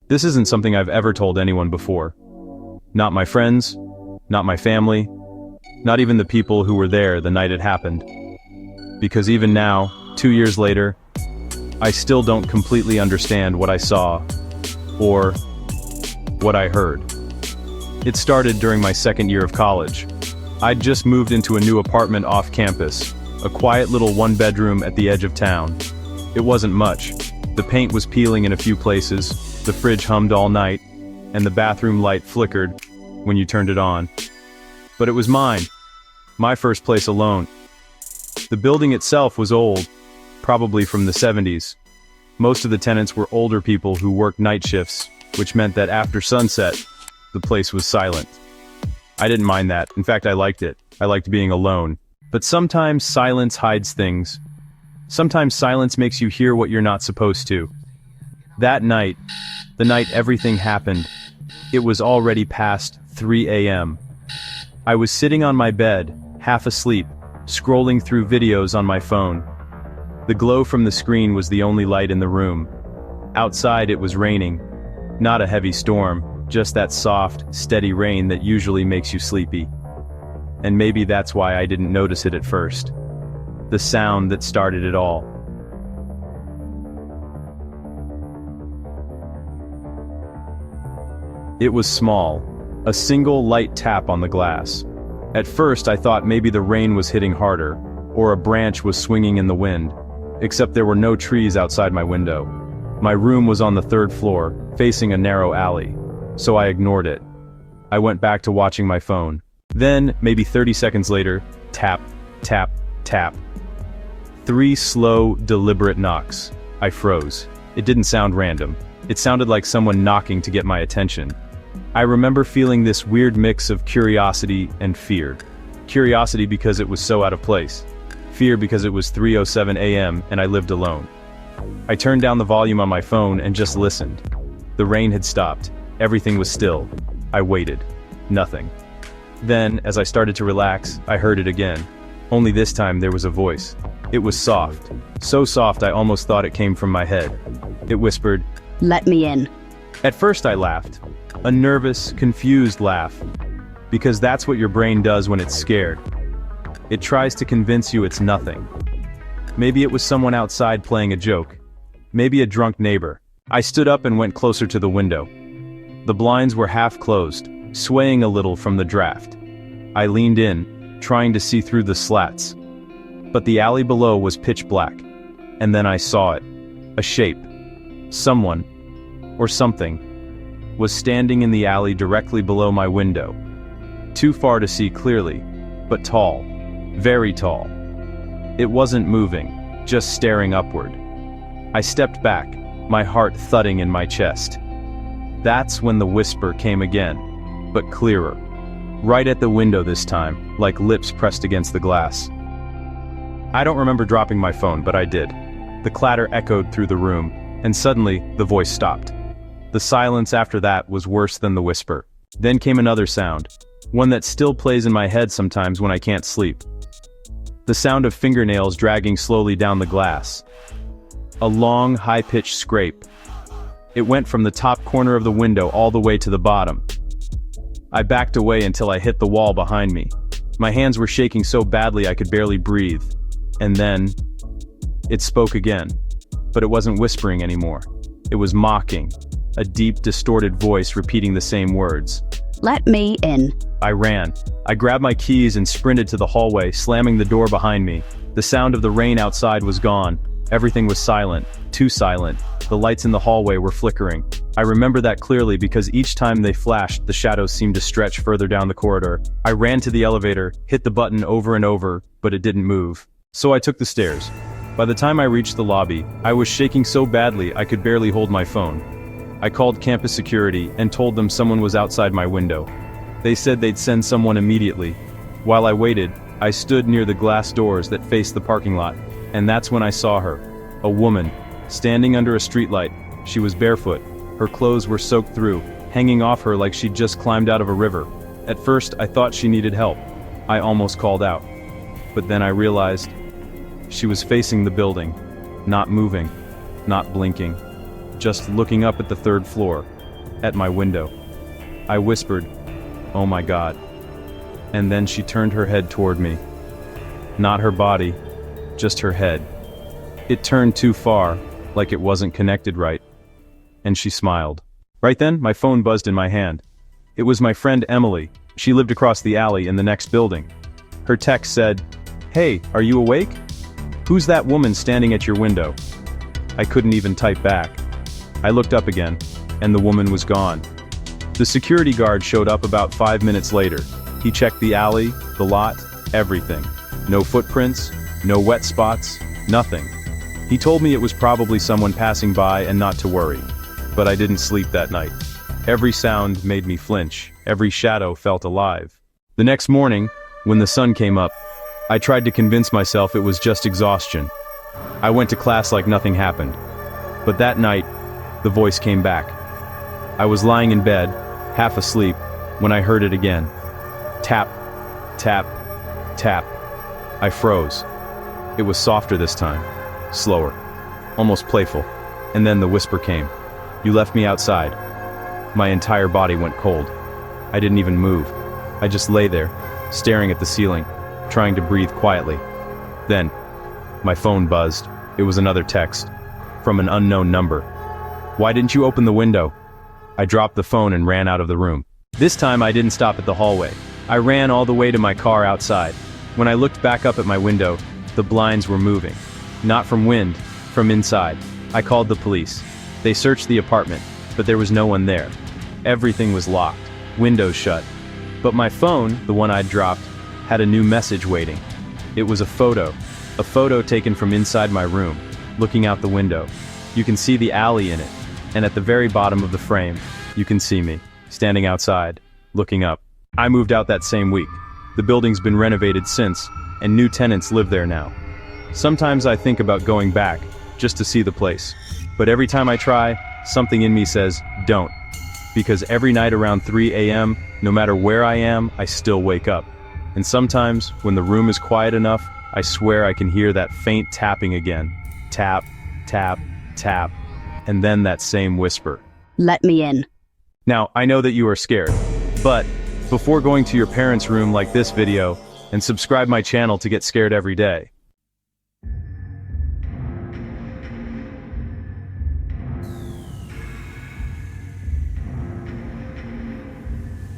This isn't something I've ever told anyone before. Not my friends, not my family, not even the people who were there the night it happened. Because even now, 2 years later, I still don't completely understand what I saw, or what I heard. It started during my second year of college. I'd just moved into a new apartment off campus, a quiet little one-bedroom at the edge of town. It wasn't much. The paint was peeling in a few places, the fridge hummed all night, and the bathroom light flickered when you turned it on. But it was mine. My first place alone. The building itself was old, probably from the 70s. Most of the tenants were older people who worked night shifts, which meant that after sunset, the place was silent. I didn't mind that. In fact, I liked it. I liked being alone. But sometimes silence hides things. Sometimes silence makes you hear what you're not supposed to. That night, the night everything happened, it was already past 3 a.m. I was sitting on my bed, half asleep, scrolling through videos on my phone. The glow from the screen was the only light in the room. Outside it was raining. Not a heavy storm, just that soft, steady rain that usually makes you sleepy. And maybe that's why I didn't notice it at first. The sound that started it all. It was small, a single light tap on the glass. At first I thought maybe the rain was hitting harder, or a branch was swinging in the wind. Except there were no trees outside my window. My room was on the 3rd floor, facing a narrow alley, so I ignored it. I went back to watching my phone. Then, maybe 30 seconds later, tap, tap, tap. 3 slow, deliberate knocks. I froze. It didn't sound random. It sounded like someone knocking to get my attention. I remember feeling this weird mix of curiosity and fear. Curiosity because it was so out of place. Fear because it was 3:07 a.m. and I lived alone. I turned down the volume on my phone and just listened. The rain had stopped. Everything was still. I waited. Nothing. Then, as I started to relax, I heard it again. Only this time there was a voice. It was soft. So soft I almost thought it came from my head. It whispered, "Let me in." At first I laughed. A nervous, confused laugh. Because that's what your brain does when it's scared. It tries to convince you it's nothing. Maybe it was someone outside playing a joke. Maybe a drunk neighbor. I stood up and went closer to the window. The blinds were half closed, swaying a little from the draft. I leaned in, trying to see through the slats. But the alley below was pitch black. And then I saw it. A shape. Someone, or something, was standing in the alley directly below my window. Too far to see clearly, but tall. Very tall. It wasn't moving, just staring upward. I stepped back, my heart thudding in my chest. That's when the whisper came again, but clearer. Right at the window this time, like lips pressed against the glass. I don't remember dropping my phone, but I did. The clatter echoed through the room, and suddenly, the voice stopped. The silence after that was worse than the whisper. Then came another sound, one that still plays in my head sometimes when I can't sleep. The sound of fingernails dragging slowly down the glass. A long, high-pitched scrape. It went from the top corner of the window all the way to the bottom. I backed away until I hit the wall behind me. My hands were shaking so badly I could barely breathe. And then, it spoke again. But it wasn't whispering anymore. It was mocking. A deep, distorted voice repeating the same words. "Let me in." I ran. I grabbed my keys and sprinted to the hallway, slamming the door behind me. The sound of the rain outside was gone. Everything was silent. Too silent. The lights in the hallway were flickering. I remember that clearly because each time they flashed, the shadows seemed to stretch further down the corridor. I ran to the elevator, hit the button over and over, but it didn't move. So I took the stairs. By the time I reached the lobby, I was shaking so badly I could barely hold my phone. I called campus security and told them someone was outside my window. They said they'd send someone immediately. While I waited, I stood near the glass doors that faced the parking lot, and that's when I saw her. A woman, standing under a streetlight. She was barefoot. Her clothes were soaked through, hanging off her like she'd just climbed out of a river. At first, I thought she needed help. I almost called out. But then I realized she was facing the building, not moving, not blinking, just looking up at the 3rd floor. at my window. I whispered, "Oh my God." And then she turned her head toward me. Not her body, just her head. It turned too far, like it wasn't connected right. And she smiled. Right then, my phone buzzed in my hand. It was my friend Emily. She lived across the alley in the next building. Her text said, "Hey, are you awake? Who's that woman standing at your window?" I couldn't even type back. I looked up again, and the woman was gone. The security guard showed up about 5 minutes later. He checked the alley, the lot, everything. No footprints, no wet spots, nothing. He told me it was probably someone passing by and not to worry. But I didn't sleep that night. Every sound made me flinch. Every shadow felt alive. The next morning, when the sun came up, I tried to convince myself it was just exhaustion. I went to class like nothing happened. But that night, the voice came back. I was lying in bed, half asleep, when I heard it again. Tap, tap, tap. I froze. It was softer this time, slower, almost playful. And then the whisper came. "You left me outside." My entire body went cold. I didn't even move. I just lay there, staring at the ceiling, trying to breathe quietly. Then, my phone buzzed. It was another text, from an unknown number. "Why didn't you open the window?" I dropped the phone and ran out of the room. This time I didn't stop at the hallway. I ran all the way to my car outside. When I looked back up at my window, the blinds were moving. Not from wind, from inside. I called the police. They searched the apartment, but there was no one there. Everything was locked, windows shut. But my phone, the one I'd dropped, had a new message waiting. It was a photo taken from inside my room, looking out the window. You can see the alley in it, and at the very bottom of the frame, you can see me, standing outside, looking up. I moved out that same week. The building's been renovated since, and new tenants live there now. Sometimes I think about going back, just to see the place. But every time I try, something in me says, don't. Because every night around 3 a.m., no matter where I am, I still wake up. And sometimes, when the room is quiet enough, I swear I can hear that faint tapping again. Tap, tap, tap. And then that same whisper. "Let me in." Now, I know that you are scared, but before going to your parents' room like this video, and subscribe my channel to get scared every day.